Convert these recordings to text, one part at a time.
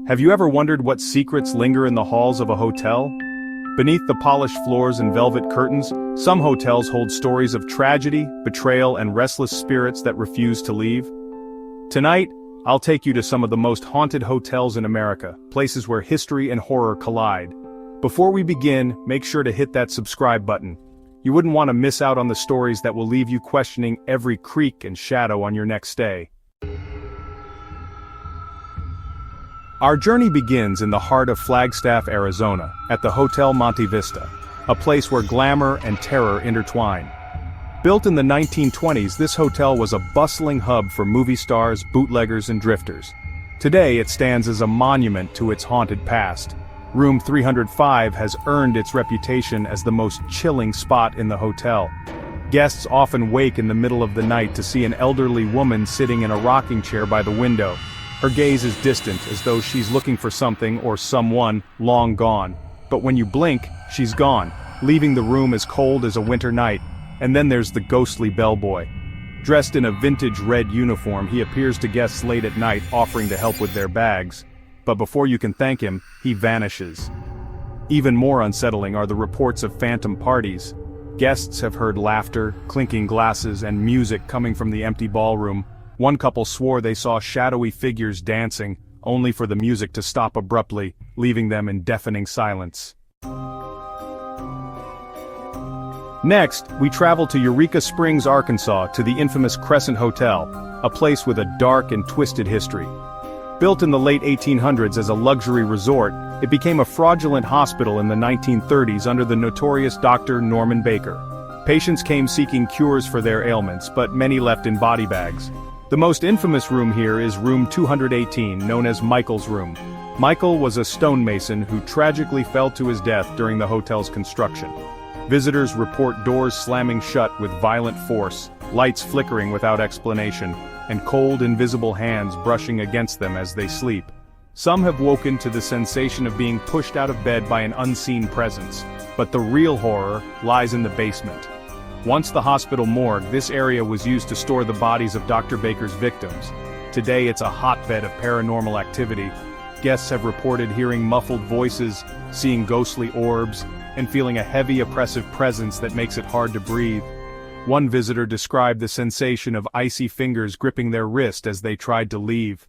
Have you ever wondered what secrets linger in the halls of a hotel? Beneath the polished floors and velvet curtains, some hotels hold stories of tragedy, betrayal, and restless spirits that refuse to leave. Tonight, I'll take you to some of the most haunted hotels in America, places where history and horror collide. Before we begin, make sure to hit that subscribe button. You wouldn't want to miss out on the stories that will leave you questioning every creak and shadow on your next stay. Our journey begins in the heart of Flagstaff, Arizona, at the Hotel Monte Vista, a place where glamour and terror intertwine. Built in the 1920s, this hotel was a bustling hub for movie stars, bootleggers, and drifters. Today, it stands as a monument to its haunted past. Room 305 has earned its reputation as the most chilling spot in the hotel. Guests often wake in the middle of the night to see an elderly woman sitting in a rocking chair by the window. Her gaze is distant, as though she's looking for something or someone long gone. But when you blink, she's gone, leaving the room as cold as a winter night. And then there's the ghostly bellboy. Dressed in a vintage red uniform, he appears to guests late at night, offering to help with their bags. But before you can thank him, he vanishes. Even more unsettling are the reports of phantom parties. Guests have heard laughter, clinking glasses, and music coming from the empty ballroom. One couple swore they saw shadowy figures dancing, only for the music to stop abruptly, leaving them in deafening silence. Next, we travel to Eureka Springs, Arkansas, to the infamous Crescent Hotel, a place with a dark and twisted history. Built in the late 1800s as a luxury resort, it became a fraudulent hospital in the 1930s under the notorious Dr. Norman Baker. Patients came seeking cures for their ailments, but many left in body bags. The most infamous room here is room 218, known as Michael's room. Michael was a stonemason who tragically fell to his death during the hotel's construction. Visitors report doors slamming shut with violent force, lights flickering without explanation, and cold, invisible hands brushing against them as they sleep. Some have woken to the sensation of being pushed out of bed by an unseen presence, but the real horror lies in the basement. Once the hospital morgue, this area was used to store the bodies of Dr. Baker's victims. Today it's a hotbed of paranormal activity. Guests have reported hearing muffled voices, seeing ghostly orbs, and feeling a heavy, oppressive presence that makes it hard to breathe. One visitor described the sensation of icy fingers gripping their wrist as they tried to leave.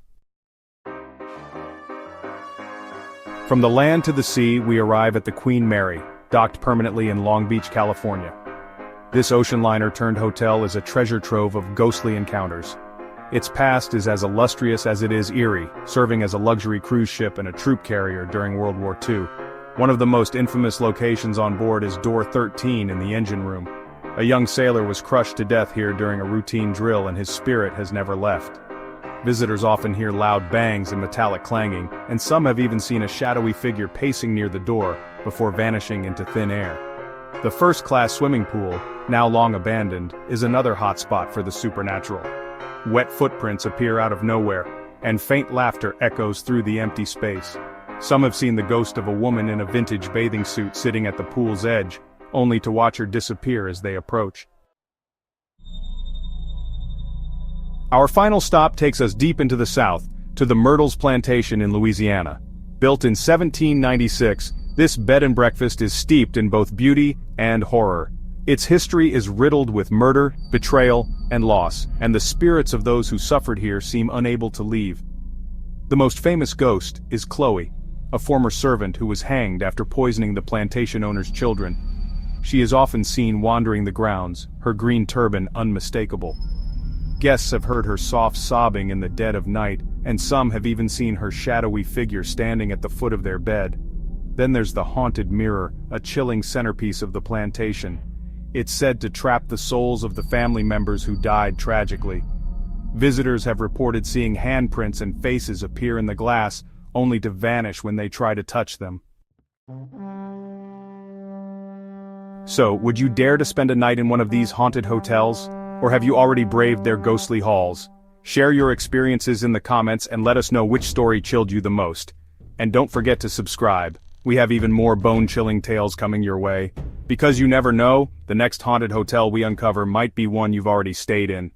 From the land to the sea, we arrive at the Queen Mary, docked permanently in Long Beach, California. This ocean liner-turned hotel is a treasure trove of ghostly encounters. Its past is as illustrious as it is eerie, serving as a luxury cruise ship and a troop carrier during World War II. One of the most infamous locations on board is Door 13 in the engine room. A young sailor was crushed to death here during a routine drill, and his spirit has never left. Visitors often hear loud bangs and metallic clanging, and some have even seen a shadowy figure pacing near the door before vanishing into thin air. The first-class swimming pool, now long abandoned, is another hotspot for the supernatural. Wet footprints appear out of nowhere, and faint laughter echoes through the empty space. Some have seen the ghost of a woman in a vintage bathing suit sitting at the pool's edge, only to watch her disappear as they approach. Our final stop takes us deep into the south, to the Myrtles Plantation in Louisiana. Built in 1796, this bed and breakfast is steeped in both beauty and horror. Its history is riddled with murder, betrayal, and loss, and the spirits of those who suffered here seem unable to leave. The most famous ghost is Chloe, a former servant who was hanged after poisoning the plantation owner's children. She is often seen wandering the grounds, her green turban unmistakable. Guests have heard her soft sobbing in the dead of night, and some have even seen her shadowy figure standing at the foot of their bed. Then there's the haunted mirror, a chilling centerpiece of the plantation. It's said to trap the souls of the family members who died tragically. Visitors have reported seeing handprints and faces appear in the glass, only to vanish when they try to touch them. So, would you dare to spend a night in one of these haunted hotels? Or have you already braved their ghostly halls? Share your experiences in the comments and let us know which story chilled you the most. And don't forget to subscribe. We have even more bone-chilling tales coming your way. Because you never know, the next haunted hotel we uncover might be one you've already stayed in.